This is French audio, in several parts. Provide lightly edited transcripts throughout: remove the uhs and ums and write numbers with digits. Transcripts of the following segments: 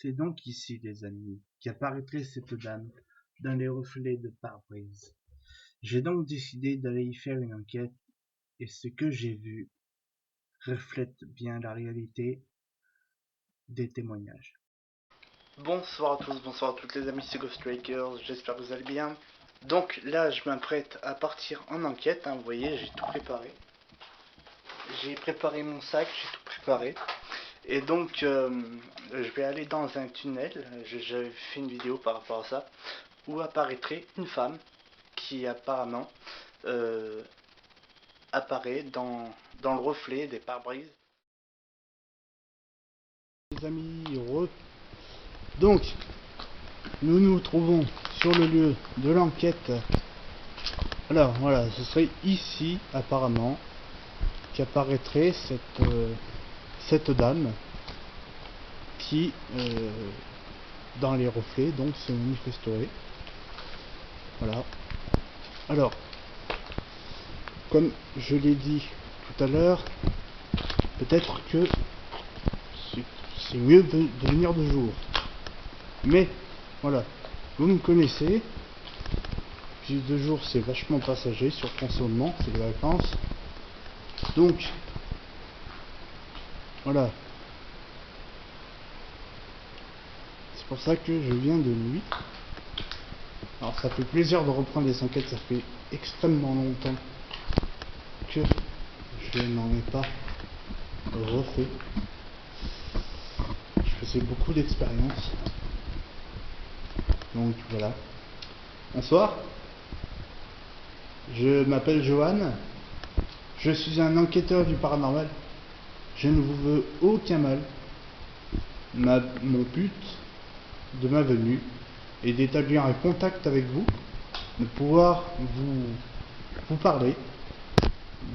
C'est donc ici, les amis, qu'apparaîtrait cette dame dans les reflets de pare-brise. J'ai donc décidé d'aller y faire une enquête, et ce que j'ai vu reflète bien la réalité des témoignages. Bonsoir à tous, bonsoir à toutes les amis, c'est Ghoststrikers, j'espère que vous allez bien. Donc là, je m'apprête à partir en enquête, vous voyez, j'ai tout préparé. J'ai préparé mon sac, j'ai tout préparé. Et donc, je vais aller dans un tunnel, j'avais fait une vidéo par rapport à ça, où apparaîtrait une femme qui apparemment apparaît dans le reflet des pare-brises. Les amis, donc nous nous trouvons sur le lieu de l'enquête. Alors voilà, ce serait ici apparemment qu'apparaîtrait cette dame qui dans les reflets donc se manifesterait. Voilà. Alors, comme je l'ai dit tout à l'heure, peut-être que c'est mieux de venir de jour. Mais voilà, vous me connaissez. Puis de jour c'est vachement passager, surtout en ce moment, c'est les vacances. Donc voilà. C'est pour ça que je viens de nuit. Alors ça fait plaisir de reprendre les enquêtes, ça fait extrêmement longtemps que je n'en ai pas refait. Je faisais beaucoup d'expérience. Donc voilà. Bonsoir. Je m'appelle Johan. Je suis un enquêteur du paranormal. Je ne vous veux aucun mal. Mon but de ma venue est d'établir un contact avec vous, de pouvoir vous parler.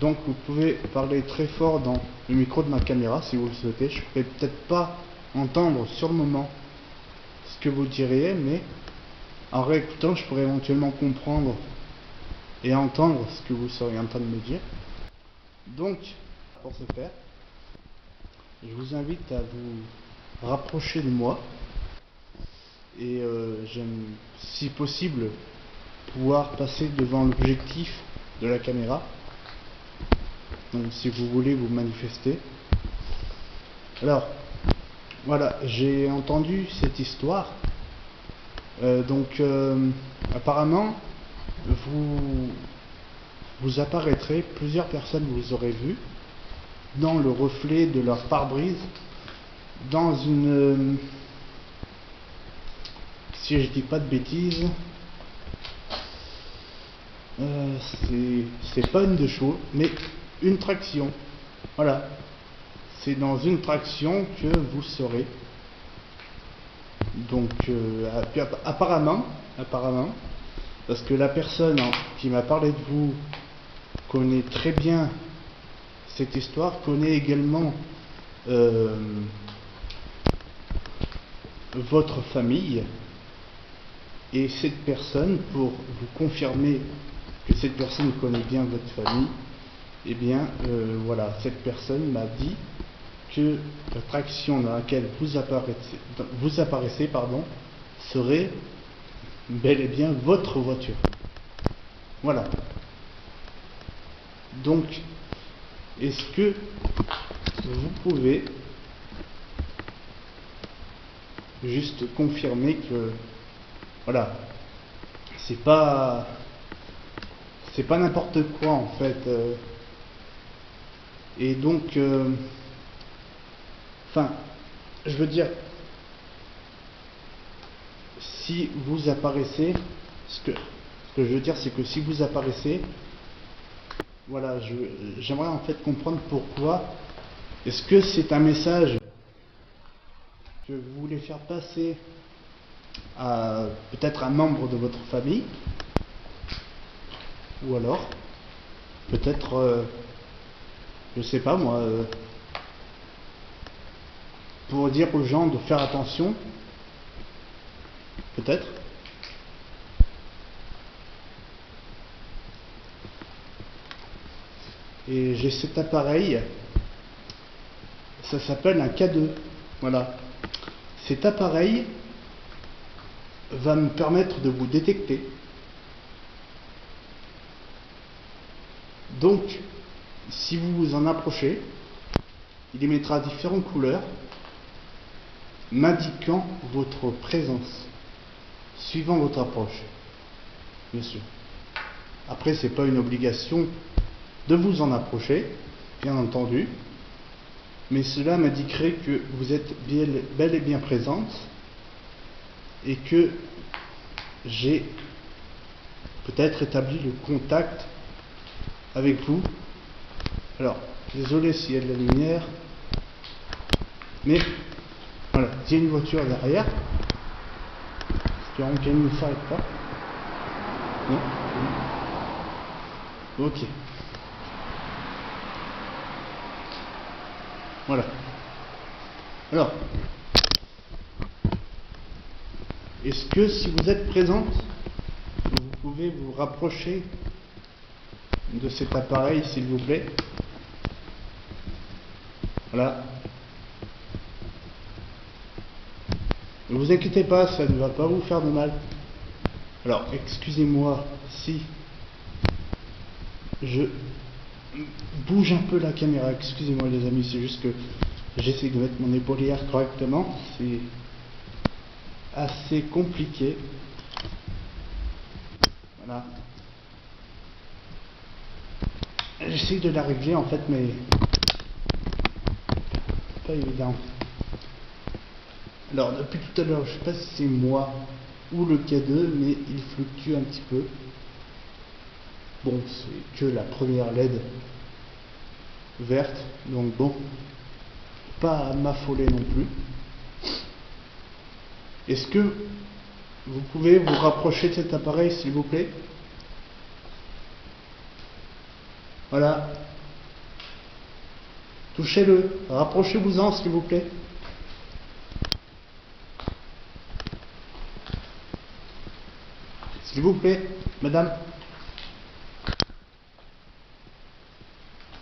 Donc vous pouvez parler très fort dans le micro de ma caméra si vous le souhaitez. Je ne pourrais peut-être pas entendre sur le moment ce que vous diriez, mais en réécoutant je pourrais éventuellement comprendre et entendre ce que vous seriez en train de me dire. Donc, pour ce faire, je vous invite à vous rapprocher de moi et j'aime, si possible, pouvoir passer devant l'objectif de la caméra. Donc si vous voulez vous manifester. Alors, voilà, j'ai entendu cette histoire. Apparemment, vous apparaîtrez, plusieurs personnes vous aurez vu dans le reflet de leur pare-brise, dans une, si je dis pas de bêtises, c'est pas une de chevaux, mais une traction. Voilà, c'est dans une traction que vous serez. Donc, apparemment, parce que la personne qui m'a parlé de vous connaît très bien cette histoire, connaît également votre famille, et cette personne, pour vous confirmer que cette personne connaît bien votre famille, et bien voilà, cette personne m'a dit que la traction dans laquelle vous apparaissez serait bel et bien votre voiture. Voilà. Donc, est-ce que vous pouvez juste confirmer que voilà, c'est pas n'importe quoi en fait, et donc je veux dire, si vous apparaissez, ce que je veux dire, c'est que si vous apparaissez, voilà, j'aimerais en fait comprendre pourquoi. Est-ce que c'est un message que vous voulez faire passer à peut-être un membre de votre famille, ou alors peut-être, je sais pas moi, pour dire aux gens de faire attention, peut-être. Et j'ai cet appareil, ça s'appelle un K2, voilà. Cet appareil va me permettre de vous détecter. Donc, si vous vous en approchez, il émettra différentes couleurs, m'indiquant votre présence, suivant votre approche, bien sûr. Après, c'est pas une obligation de vous en approcher, bien entendu, mais cela m'indiquerait que vous êtes bel et bien présente et que j'ai peut-être établi le contact avec vous. Alors, désolé s'il y a de la lumière, mais voilà, il y a une voiture derrière. Espérons qu'elle ne s'arrête pas. Non? Ok. Voilà. Alors, est-ce que si vous êtes présente, vous pouvez vous rapprocher de cet appareil, s'il vous plaît? Voilà. Ne vous inquiétez pas, ça ne va pas vous faire de mal. Alors, excusez-moi si je bouge un peu la caméra, excusez-moi les amis, c'est juste que j'essaie de mettre mon épaulière correctement, c'est assez compliqué. Voilà. J'essaie de la régler en fait, mais c'est pas évident. Alors, depuis tout à l'heure, je sais pas si c'est moi ou le K2, mais il fluctue un petit peu. Bon, c'est que la première LED verte, donc bon, pas à m'affoler non plus. Est-ce que vous pouvez vous rapprocher de cet appareil, s'il vous plaît? Voilà. Touchez-le. Rapprochez-vous-en, s'il vous plaît. S'il vous plaît, madame.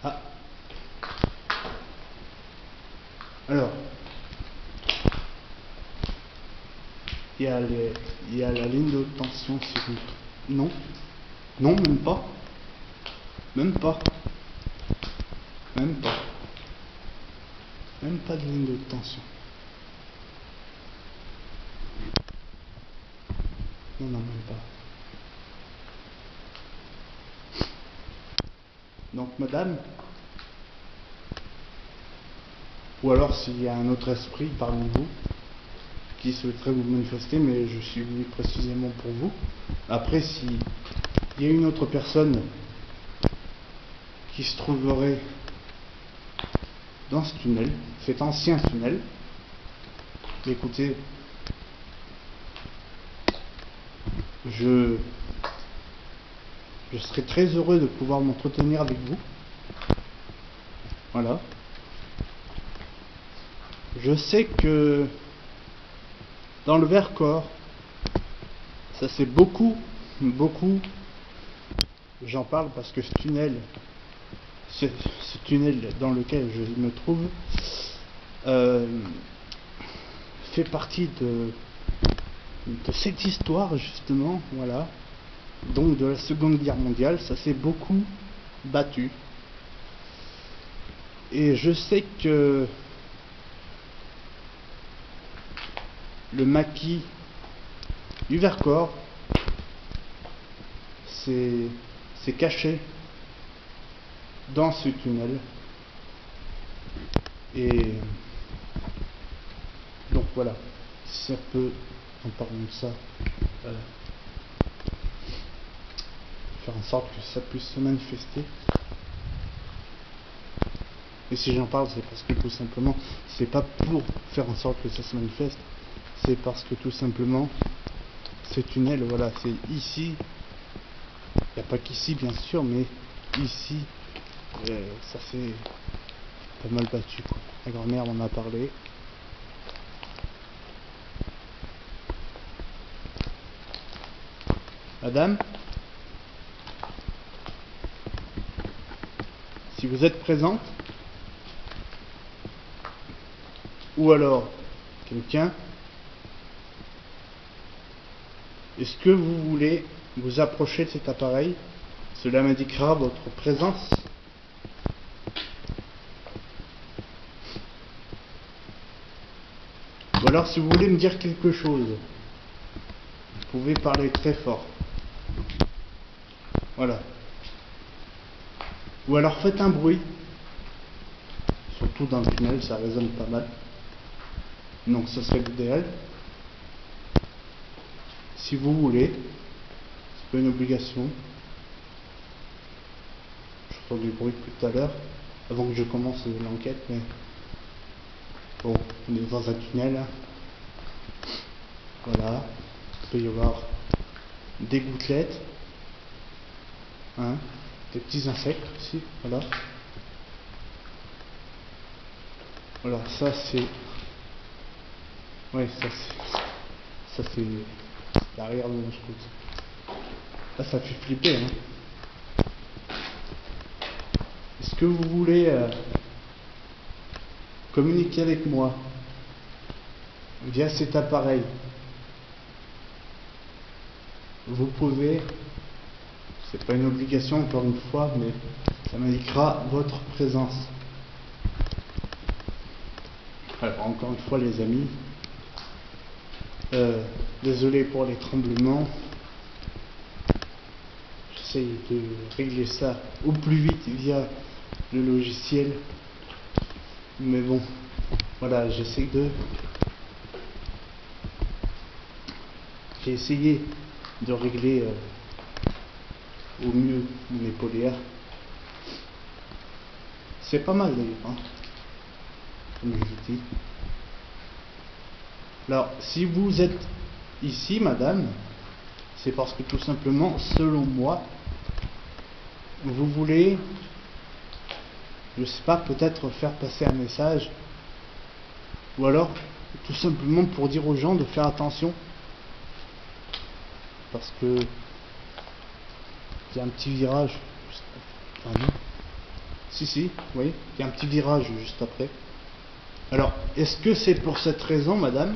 Ah. Alors. Il y a la ligne de haute tension, s'il vous plaît. Non. Non, même pas. Même pas. Même pas. Même pas de ligne de haute tension. Non, non, même pas. Donc, madame, ou alors s'il y a un autre esprit parmi vous qui souhaiterait vous manifester, mais je suis venu précisément pour vous. Après, s'il y a une autre personne qui se trouverait dans ce tunnel, cet ancien tunnel, écoutez, je serais très heureux de pouvoir m'entretenir avec vous. Voilà. Je sais que dans le Vercors, ça c'est beaucoup, j'en parle parce que ce tunnel dans lequel je me trouve, fait partie de cette histoire justement, voilà. Donc de la Seconde Guerre mondiale, ça s'est beaucoup battu. Et je sais que le maquis du Vercors s'est caché dans ce tunnel. Et donc voilà, si ça peut, en parlant de ça, faire en sorte que ça puisse se manifester. Et si j'en parle, c'est parce que tout simplement, c'est pas pour faire en sorte que ça se manifeste, c'est parce que tout simplement, ce tunnel, voilà, c'est ici, il n'y a pas qu'ici bien sûr, mais ici, ça s'est pas mal battu, quoi. La grand-mère m'en a parlé. Madame, si vous êtes présente, ou alors quelqu'un Est-ce que vous voulez vous approcher de cet appareil? Cela m'indiquera votre présence. Ou alors si vous voulez me dire quelque chose, vous pouvez parler très fort. Voilà. Ou alors faites un bruit. Surtout dans le tunnel, ça résonne pas mal. Donc ça serait l'idéal. Si vous voulez, c'est pas une obligation. Je ferai du bruit tout à l'heure, avant que je commence l'enquête, mais bon, on est dans un tunnel. Voilà. Il peut y avoir des gouttelettes. Hein, des petits insectes aussi, voilà. Voilà, ça c'est... Ouais, ça c'est l'arrière de mon scout. Là, ça fait flipper, hein. Est-ce que vous voulez communiquer avec moi via cet appareil? Vous pouvez, c'est pas une obligation encore une fois, mais ça m'indiquera votre présence. Alors encore une fois les amis, désolé pour les tremblements, j'essaye de régler ça au plus vite via le logiciel, mais bon, voilà, j'ai essayé de régler au mieux mes polaires. C'est pas mal d'ailleurs, hein, comme je vous dis. Alors, si vous êtes ici, madame, c'est parce que tout simplement, selon moi, vous voulez, je sais pas, peut-être faire passer un message, ou alors tout simplement pour dire aux gens de faire attention, parce que il y a un petit virage juste après. Ah non. Si, vous voyez, il y a un petit virage juste après. Alors, est-ce que c'est pour cette raison, madame,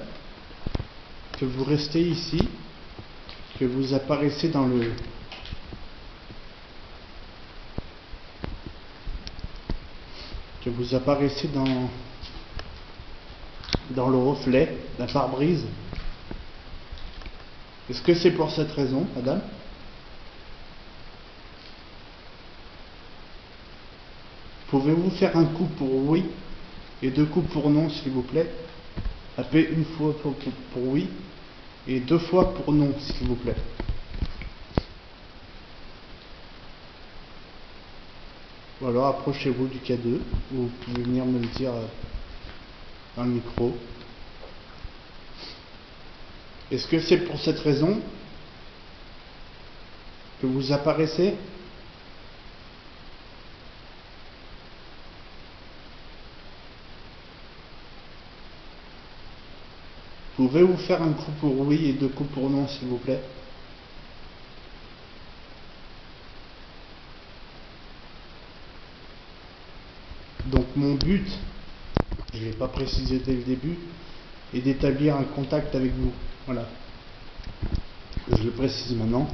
que vous restez ici, que vous apparaissez dans le... que vous apparaissez dans le reflet d'un pare-brise? Est-ce que c'est pour cette raison, madame? Pouvez-vous faire un coup pour oui et 2 coups pour non, s'il vous plaît? Tapez une fois pour oui et 2 fois pour non, s'il vous plaît. Ou alors approchez-vous du K2, ou vous pouvez venir me le dire dans le micro. Est-ce que c'est pour cette raison que vous apparaissez? Pouvez-vous faire un coup pour oui et 2 coups pour non, s'il vous plaît? Donc mon but, je ne l'ai pas précisé dès le début, est d'établir un contact avec vous. Voilà. Je le précise maintenant.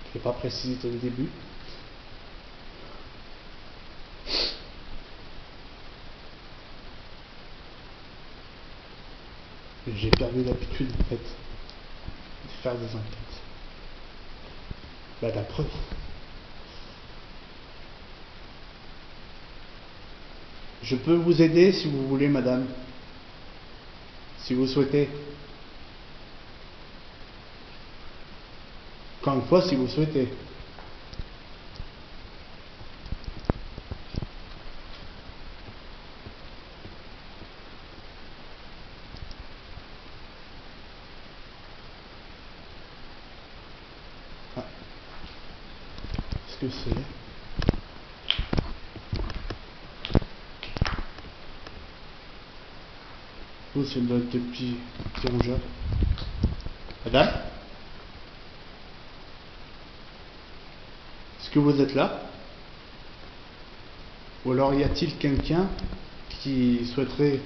Je ne l'ai pas précisé dès le début. J'ai perdu l'habitude en fait de faire des enquêtes. Bah la preuve. Je peux vous aider si vous voulez, madame. Si vous souhaitez. Encore une fois, si vous souhaitez. Ah. Qu'est-ce que c'est? Oh, c'est une note de petits rongeurs. Madame? Est-ce que vous êtes là? Ou alors y a-t-il quelqu'un qui souhaiterait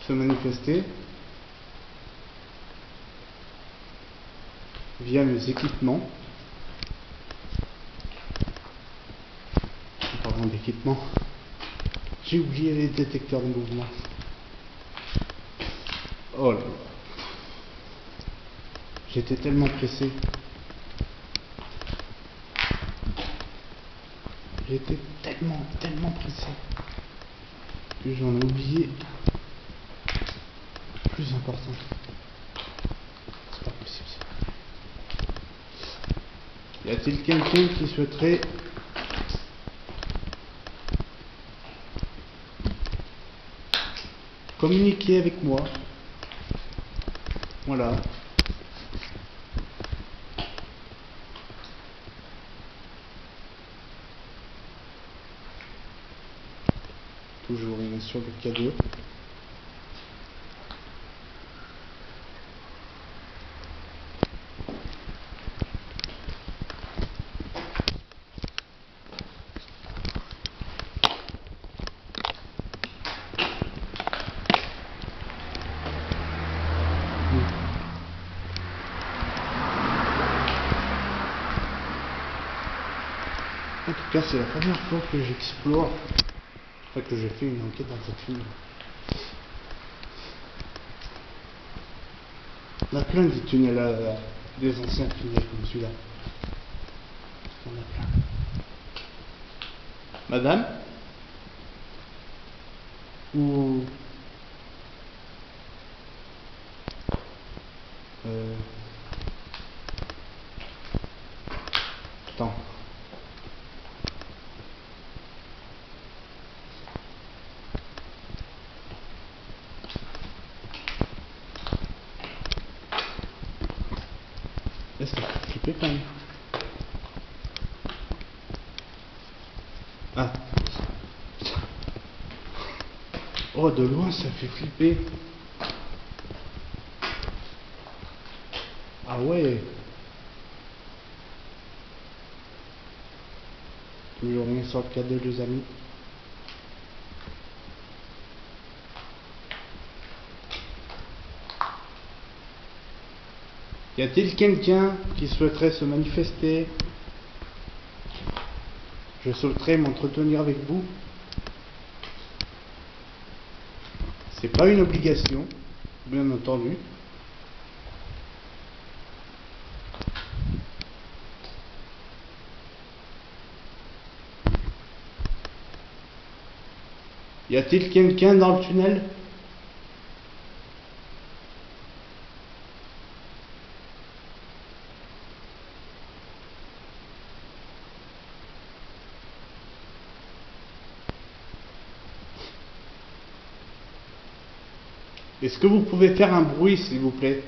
se manifester? via mes équipements. En parlant d'équipements, j'ai oublié les détecteurs de mouvement. Oh là là. J'étais tellement pressé. J'étais tellement pressé que j'en ai oublié le plus important. C'est pas possible ça. Y a-t-il quelqu'un qui souhaiterait communiquer avec moi? Voilà. Toujours bien sûr le cadeau. En tout cas, c'est la première fois que j'explore, enfin que j'ai fait une enquête dans cette film. On a plein des tunnels, des anciens tunnels comme celui-là. On a plein. Madame? Ou... Attends. Là, ça fait flipper quand même. Ah. Oh, de loin, ça fait flipper. Ah ouais. Toujours rien sur le cadeau, les amis. Y a-t-il quelqu'un qui souhaiterait se manifester? Je souhaiterais m'entretenir avec vous. C'est pas une obligation, bien entendu. Y a-t-il quelqu'un dans le tunnel? Est-ce que vous pouvez faire un bruit, s'il vous plaît?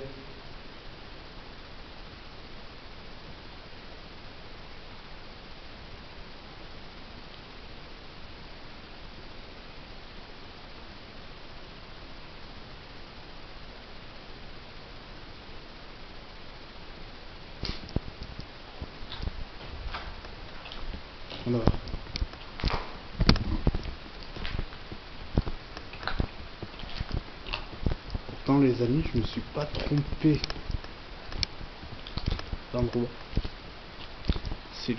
On va voir. Pourtant, les amis, je me suis pas trompé d'endroit. C'est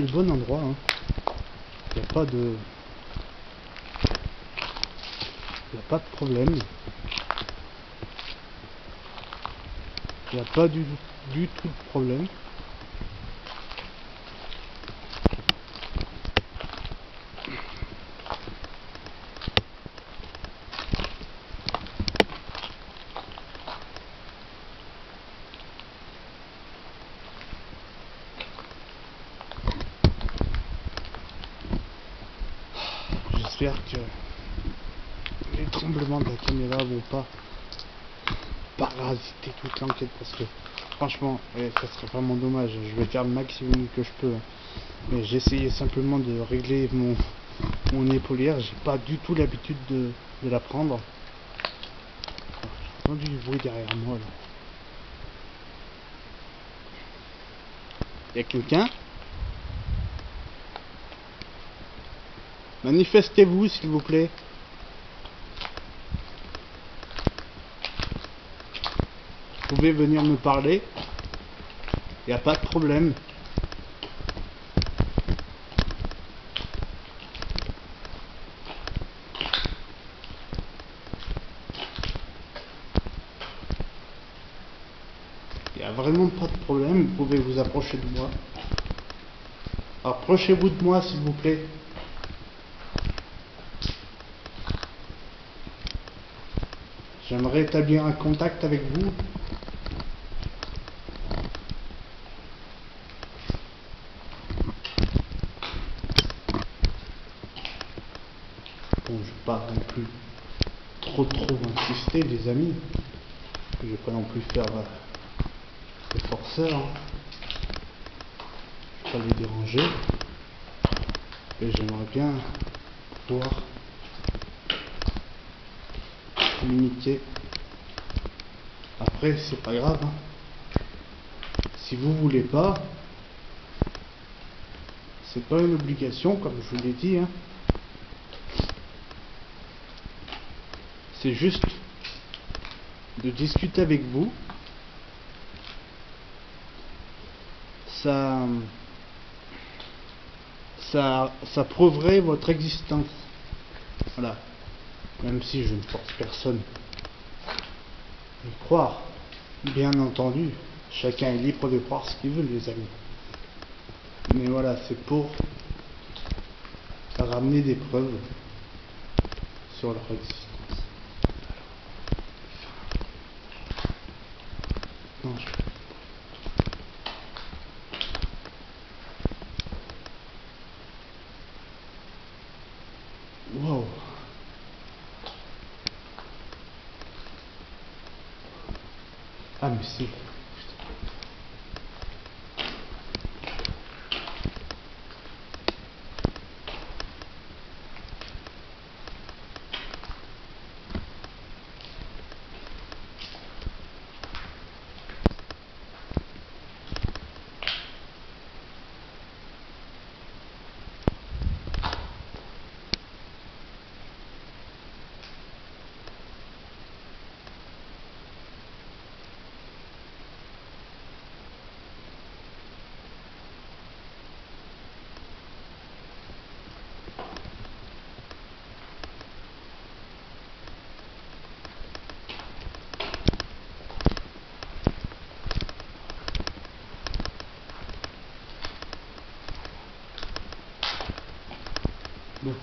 le bon endroit, hein. Y a pas de... Y a pas de problème. Y a pas du tout de problème. J'espère que les tremblements de la caméra vont pas parasiter toute l'enquête, parce que franchement, ça serait vraiment dommage. Je vais faire le maximum que je peux, hein. Mais j'ai essayé simplement de régler mon épaulière. J'ai pas du tout l'habitude de la prendre. J'ai entendu du bruit derrière moi là. Y a quelqu'un? Manifestez-vous, s'il vous plaît. Vous pouvez venir me parler. Il n'y a pas de problème. Il n'y a vraiment pas de problème, vous pouvez vous approcher de moi. Approchez-vous de moi s'il vous plaît. J'aimerais établir un contact avec vous. Bon, je ne vais pas non plus trop insister les amis. Je vais pas non plus faire les forceurs. Hein. Je vais pas les déranger. Et j'aimerais bien pouvoir communiquer. Après, c'est pas grave. Hein. Si vous voulez pas, c'est pas une obligation, comme je vous l'ai dit. Hein. C'est juste de discuter avec vous. Ça prouverait votre existence. Voilà. Même si je ne force personne à y croire. Bien entendu, chacun est libre de croire ce qu'il veut, les amis. Mais voilà, c'est pour ramener des preuves sur leur existence. Non, Wow. Ah mais si. Donc,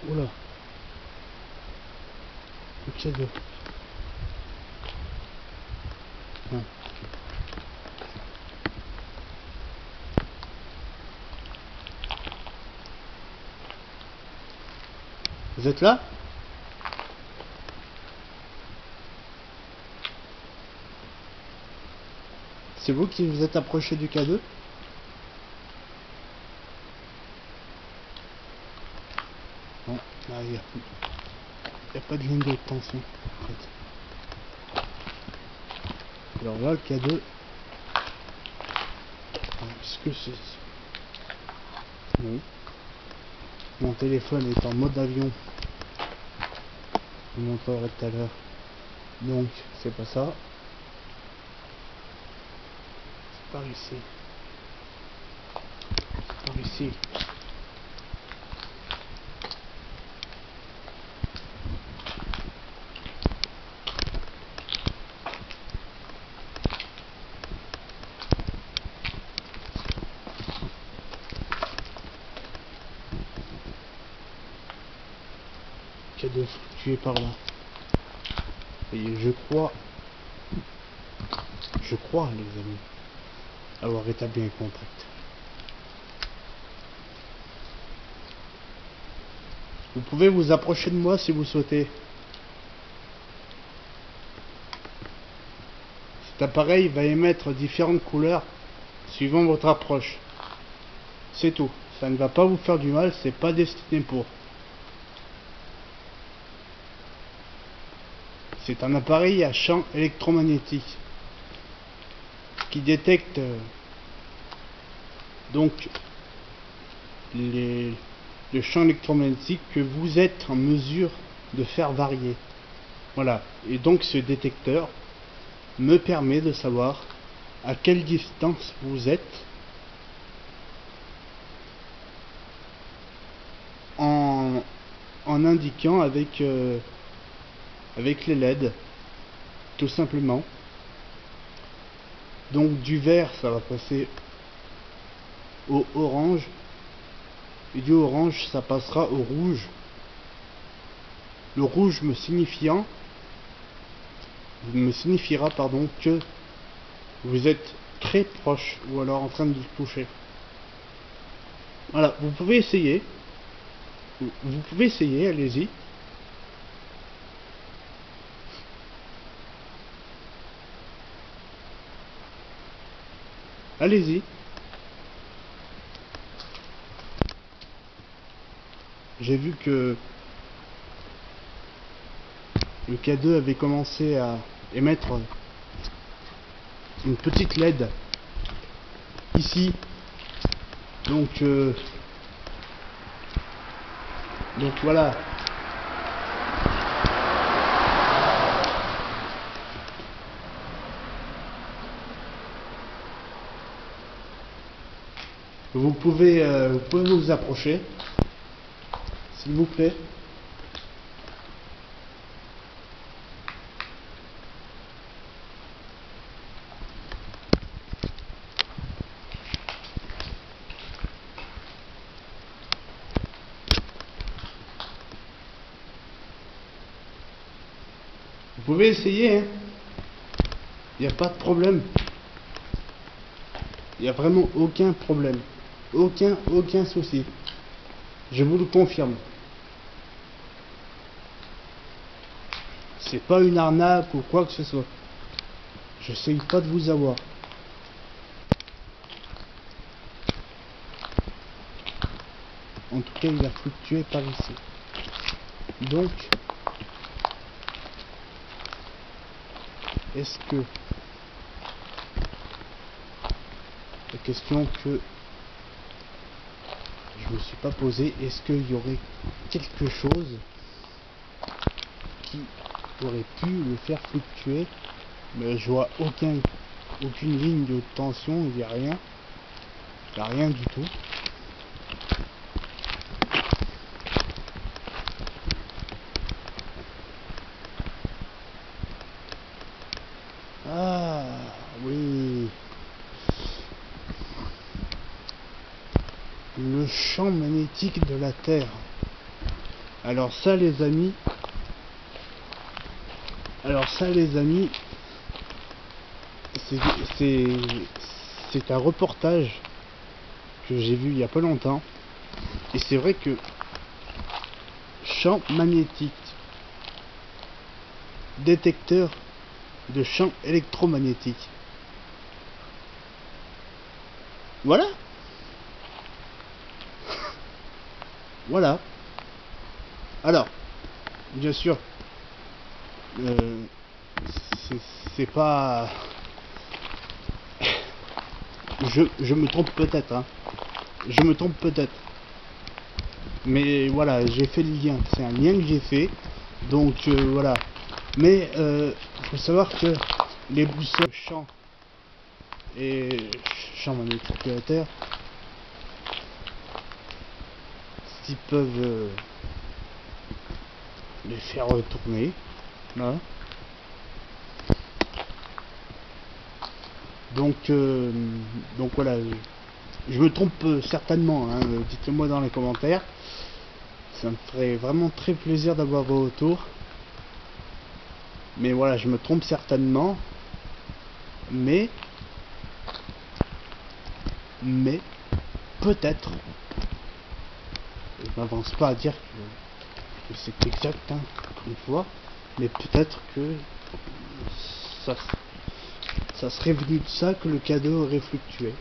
Oula. Ok, deux. Ah. Vous êtes là? C'est vous qui vous êtes approché du K2? Non, là il n'y a pas de ligne de tension en fait. Alors là le K2, est-ce que c'est... Non. Mon téléphone est en mode avion. Je vous montrerai tout à l'heure. Donc c'est pas ça. C'est par ici. C'est par ici. De fluctuer par là. Et je crois, les amis, avoir établi un contact. Vous pouvez vous approcher de moi si vous souhaitez. Cet appareil va émettre différentes couleurs suivant votre approche. C'est tout. Ça ne va pas vous faire du mal, c'est pas destiné pour. C'est un appareil à champ électromagnétique qui détecte donc le champ électromagnétique que vous êtes en mesure de faire varier. Voilà. Et donc ce détecteur me permet de savoir à quelle distance vous êtes en indiquant avec les LED, tout simplement. Donc du vert ça va passer au orange et du orange ça passera au rouge. Le rouge me signifiera que vous êtes très proche ou alors en train de le toucher. Voilà, vous pouvez essayer, allez-y. Allez-y. J'ai vu que le K2 avait commencé à émettre une petite LED ici. Donc voilà. Vous pouvez vous approcher, s'il vous plaît. Vous pouvez essayer, hein. Il n'y a pas de problème. Il n'y a vraiment aucun problème. Aucun souci. Je vous le confirme. C'est pas une arnaque ou quoi que ce soit. J'essaye pas de vous avoir. En tout cas, il a fluctué par ici. Donc, est-ce que la question que je me suis pas posée, est-ce qu'il y aurait quelque chose qui aurait pu le faire fluctuer? Mais je vois aucune ligne de tension, il n'y a rien. Il n'y a rien du tout. Ah oui. Le champ magnétique de la Terre. Alors ça les amis, c'est un reportage que j'ai vu il y a pas longtemps. Et c'est vrai que champ magnétique, détecteur de champ électromagnétique. Voilà. Voilà. Alors, bien sûr, c'est pas... Je me trompe peut-être, hein. Je me trompe peut-être. Mais voilà, j'ai fait le lien. C'est un lien que j'ai fait. Donc voilà. Mais faut savoir que les boussoles champ et champ magnétique de la Terre, s'ils peuvent les faire retourner, là. Donc voilà, je me trompe certainement, hein, dites-le moi dans les commentaires. Ça me ferait vraiment très plaisir d'avoir vos retours. Mais voilà, je me trompe certainement. Mais peut-être, je m'avance pas à dire que c'est exact, hein, encore une fois, mais peut-être que ça serait venu de ça que le cadeau aurait fluctué.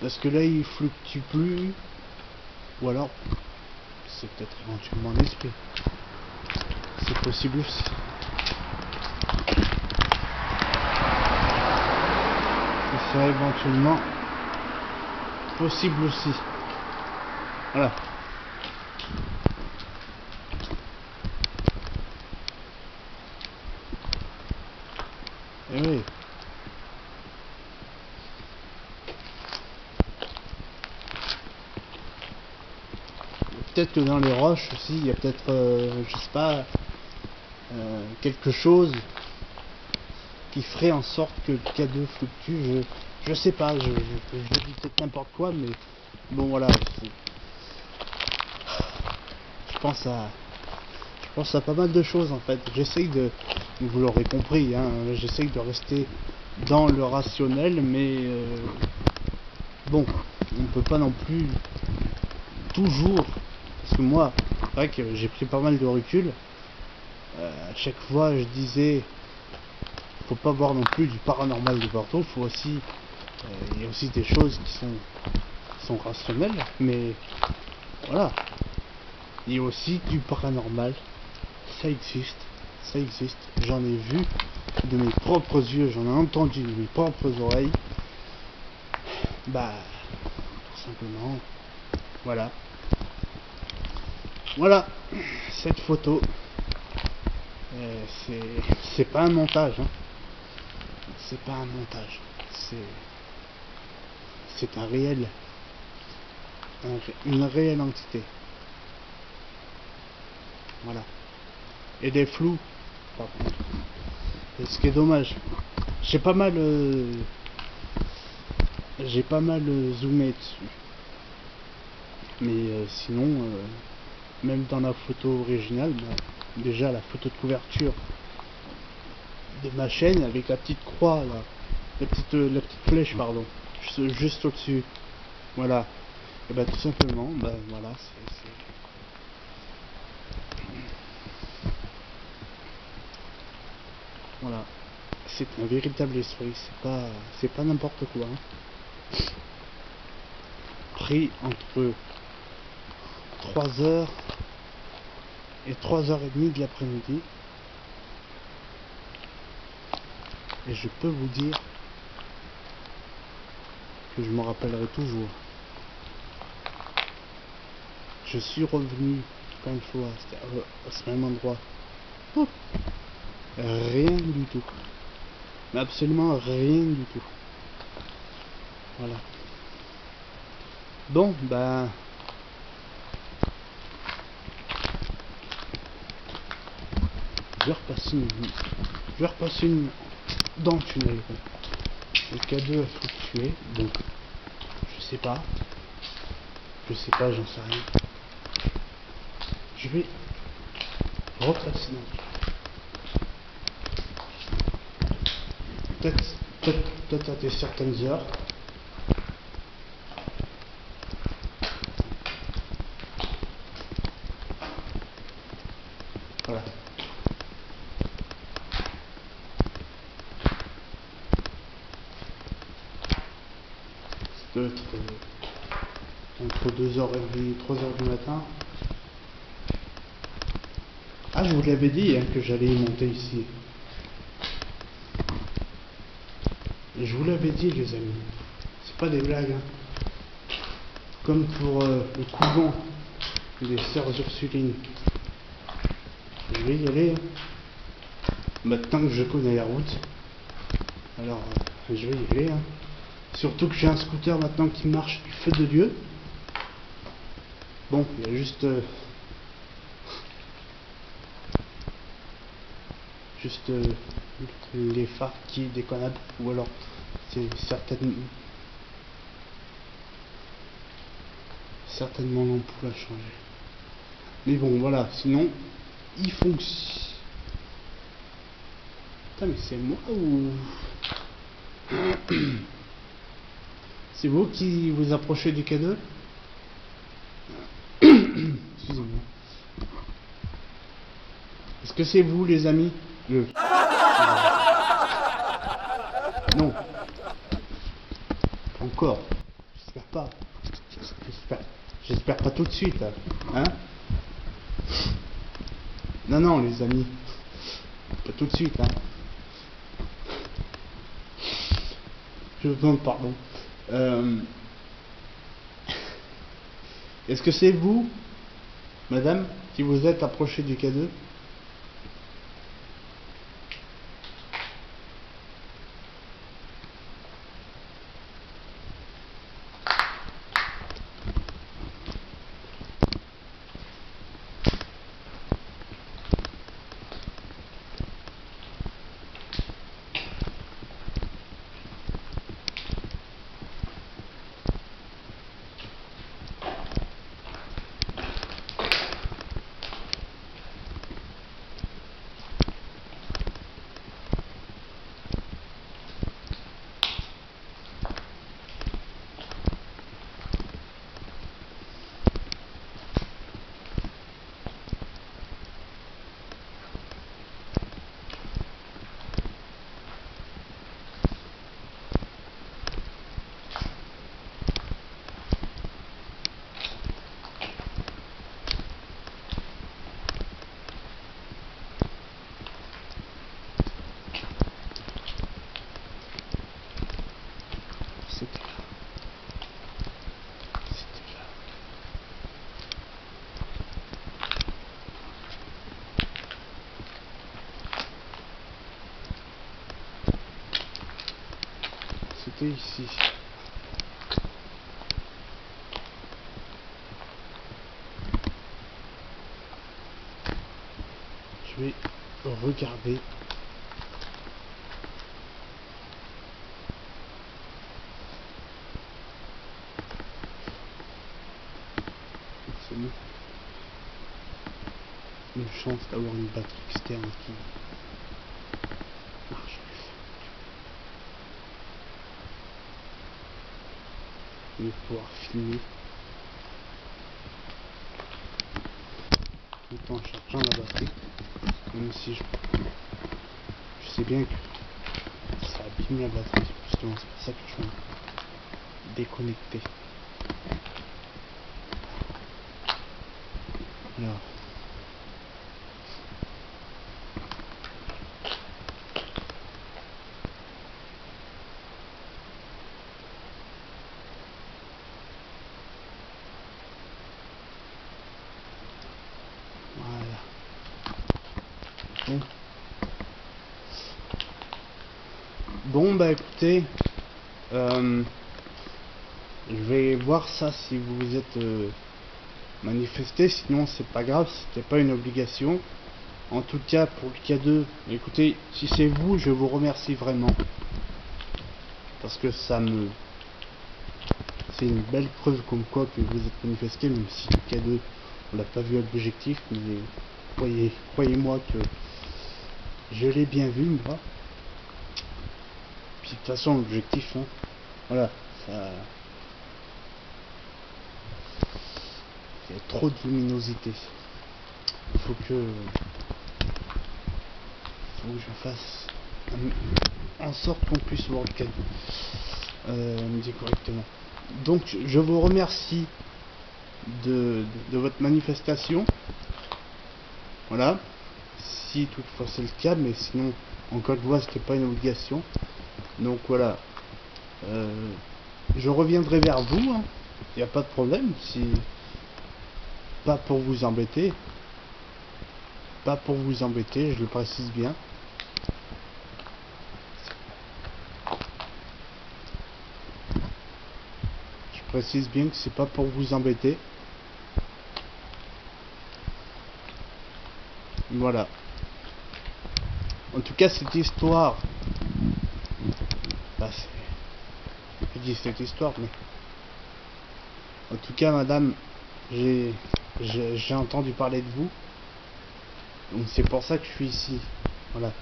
Parce que là, il fluctue plus. Ou alors, c'est peut-être éventuellement un esprit. C'est possible aussi. Ce serait éventuellement possible aussi. Voilà. Et oui. Peut-être que dans les roches aussi, il y a peut-être, je sais pas, quelque chose qui ferait en sorte que le K2 fluctue. Je sais pas, je dis peut-être n'importe quoi, mais bon voilà. Je pense à pas mal de choses en fait. J'essaye de, vous l'aurez compris, hein, j'essaye de rester dans le rationnel, mais bon, on peut pas non plus toujours, parce que moi, c'est vrai que j'ai pris pas mal de recul. À chaque fois, je disais, faut pas voir non plus du paranormal de partout. Faut aussi, il y a aussi des choses qui sont rationnelles, mais voilà. Il y a aussi du paranormal. Ça existe. J'en ai vu de mes propres yeux, j'en ai entendu de mes propres oreilles. Bah, tout simplement, voilà. Voilà, cette photo, c'est pas un montage, hein. C'est pas un montage, c'est un réel, une réelle entité. Voilà. Et des flous, par contre. Et ce qui est dommage, j'ai pas mal zoomé dessus. Mais sinon, même dans la photo originale, bah, déjà la photo de couverture de ma chaîne avec la petite croix là, la petite flèche pardon, juste au-dessus. Voilà. Et bah tout simplement, bah voilà, voilà. C'est un véritable esprit, c'est pas n'importe quoi. Hein. Pris entre 3h et 3h30 de l'après-midi. Et je peux vous dire que je m'en rappellerai toujours. Je suis revenu plein de fois à ce même endroit. Oh, rien du tout. Mais absolument rien du tout. Voilà. Bon, ben... je vais repasser une dans le tunnel. Le K2 a fluctué, donc je sais pas, j'en sais rien. Je vais replacer donc. Peut-être à des certaines heures. Voilà. Ça doit être entre 2h et 3h du matin. Ah, je vous l'avais dit hein, que j'allais monter ici. Et je vous l'avais dit, les amis. C'est pas des blagues. Hein. Comme pour le couvent des sœurs Ursulines. Je vais y aller. Hein. Maintenant que je connais la route. Alors, je vais y aller. Hein. Surtout que j'ai un scooter maintenant qui marche du feu de Dieu. Bon, il y a juste... les phares qui déconnent, ou alors c'est certainement l'ampoule a changé. Mais bon, voilà, sinon il fonctionne. Putain, mais c'est moi ou c'est vous qui vous approchez du K2? Excusez-moi. Est-ce que c'est vous, les amis? Non. Encore. J'espère pas. J'espère pas tout de suite. Hein? Non, les amis. Pas tout de suite. Hein? Je vous demande pardon. Est-ce que c'est vous, madame, qui vous êtes approché du K2? C'était ici. Je vais regarder. C'est une chance d'avoir une batterie externe qui marche. Et pouvoir filmer tout en chargeant la batterie, même si je sais bien que ça abîme la batterie, justement c'est pour ça que je vais déconnecter. Alors bon bah écoutez, je vais voir ça si vous vous êtes manifesté, sinon c'est pas grave, c'était pas une obligation. En tout cas pour le K2, écoutez, si c'est vous, je vous remercie vraiment. Parce que c'est une belle preuve comme quoi que vous êtes manifesté, même si le K2 On l'a pas vu à l'objectif, mais croyez-moi que je l'ai bien vu, moi. Puis de toute façon, l'objectif, hein, voilà, ça... Il y a trop de luminosité. Il faut que je fasse en sorte qu'on puisse voir le cadeau. Me dire correctement. Donc, je vous remercie de votre manifestation. Voilà. Si toutefois c'est le cas, mais sinon, encore une fois, c'était pas une obligation. Donc voilà. Je reviendrai vers vous. Il n'y a pas de problème. Si pas pour vous embêter. Pas pour vous embêter, je le précise bien. Je précise bien que c'est pas pour vous embêter. Voilà. En tout cas, cette histoire... Bah, je dis cette histoire, mais... En tout cas, madame, j'ai entendu parler de vous. Donc c'est pour ça que je suis ici. Voilà.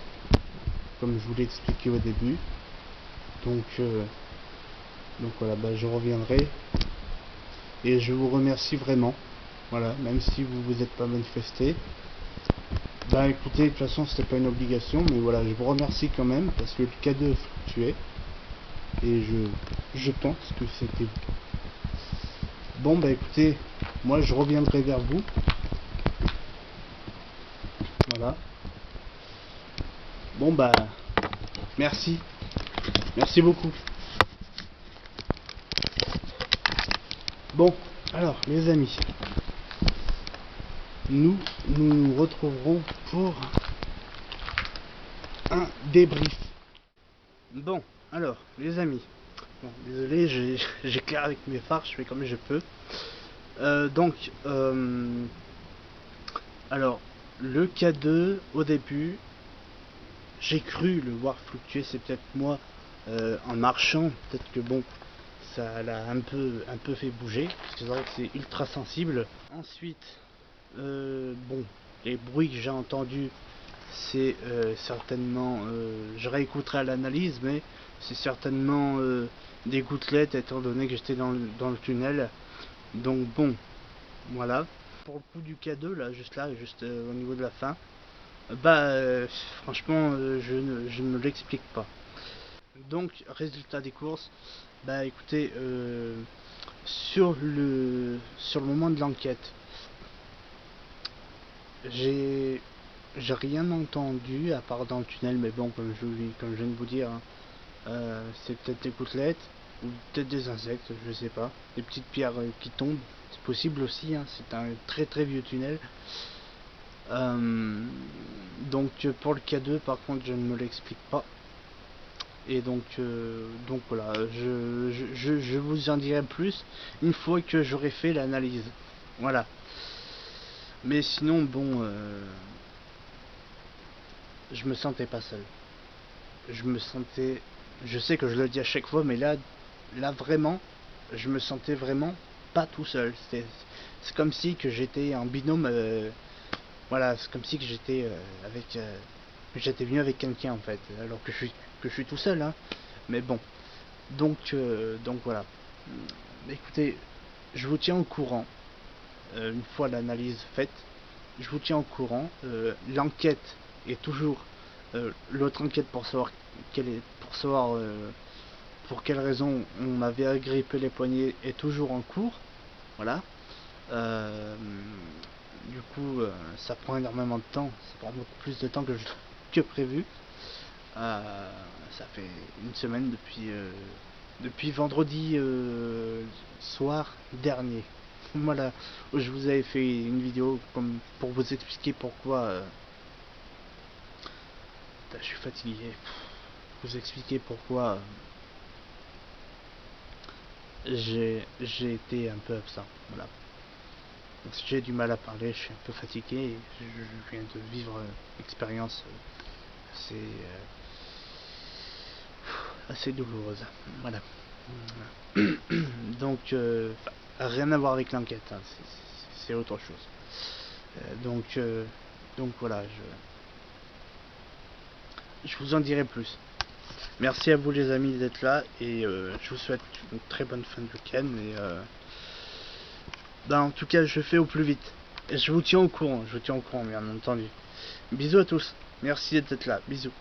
Comme je vous l'ai expliqué au début. Donc voilà, bah, je reviendrai. Et je vous remercie vraiment. Voilà, même si vous vous êtes pas manifesté. Bah écoutez, de toute façon c'était pas une obligation, mais voilà, je vous remercie quand même, parce que le cadeau est fluctué. Et je pense que c'était vous. Bon bah écoutez, moi je reviendrai vers vous. Voilà. Bon bah, merci. Merci beaucoup. Bon, alors les amis, nous nous retrouverons pour un débrief. Bon, alors les amis, bon, désolé, j'éclaire avec mes phares, je fais comme je peux. Alors, le K2 au début, j'ai cru le voir fluctuer, c'est peut-être moi en marchant, peut-être que bon, ça l'a un peu fait bouger, parce que c'est vrai que c'est ultra sensible. Ensuite, bon, les bruits que j'ai entendus, c'est certainement, je réécouterai à l'analyse, mais c'est certainement des gouttelettes, étant donné que j'étais dans le tunnel. Donc bon, voilà. Pour le coup du K2, là, juste au niveau de la fin, bah franchement, je ne me l'explique pas. Donc, résultat des courses, bah écoutez, sur le moment de l'enquête, j'ai rien entendu à part dans le tunnel, mais bon, comme je viens de vous dire, hein, c'est peut-être des gouttelettes ou peut-être des insectes, je sais pas, des petites pierres qui tombent, c'est possible aussi, hein, c'est un très très vieux tunnel. Donc pour le K2 par contre je ne me l'explique pas, et donc voilà, je vous en dirai plus une fois que j'aurai fait l'analyse, voilà. Mais sinon bon, je me sentais pas seul, je sais que je le dis à chaque fois, mais là vraiment je me sentais vraiment pas tout seul. C'est comme si que j'étais en binôme, voilà, c'est comme si que j'étais j'étais venu avec quelqu'un en fait, alors que je suis tout seul, hein. Mais bon, donc voilà. Écoutez, je vous tiens au courant une fois l'analyse faite. Je vous tiens au courant. L'enquête est toujours l'autre enquête pour savoir pour quelle raison on m'avait agrippé les poignets est toujours en cours. Voilà. Du coup, ça prend énormément de temps, ça prend beaucoup plus de temps que prévu. Ça fait une semaine depuis vendredi soir dernier. Voilà, où je vous avais fait une vidéo comme pour vous expliquer pourquoi. Je suis fatigué. Vous expliquer pourquoi j'ai été un peu absent. Voilà. J'ai du mal à parler, je suis un peu fatigué, je viens de vivre une expérience assez douloureuse. Voilà. Donc, rien à voir avec l'enquête, hein, c'est autre chose. Donc voilà, je vous en dirai plus. Merci à vous les amis d'être là et je vous souhaite une très bonne fin de week-end en tout cas je fais au plus vite. Et je vous tiens au courant bien entendu. Bisous à tous, merci d'être là, bisous.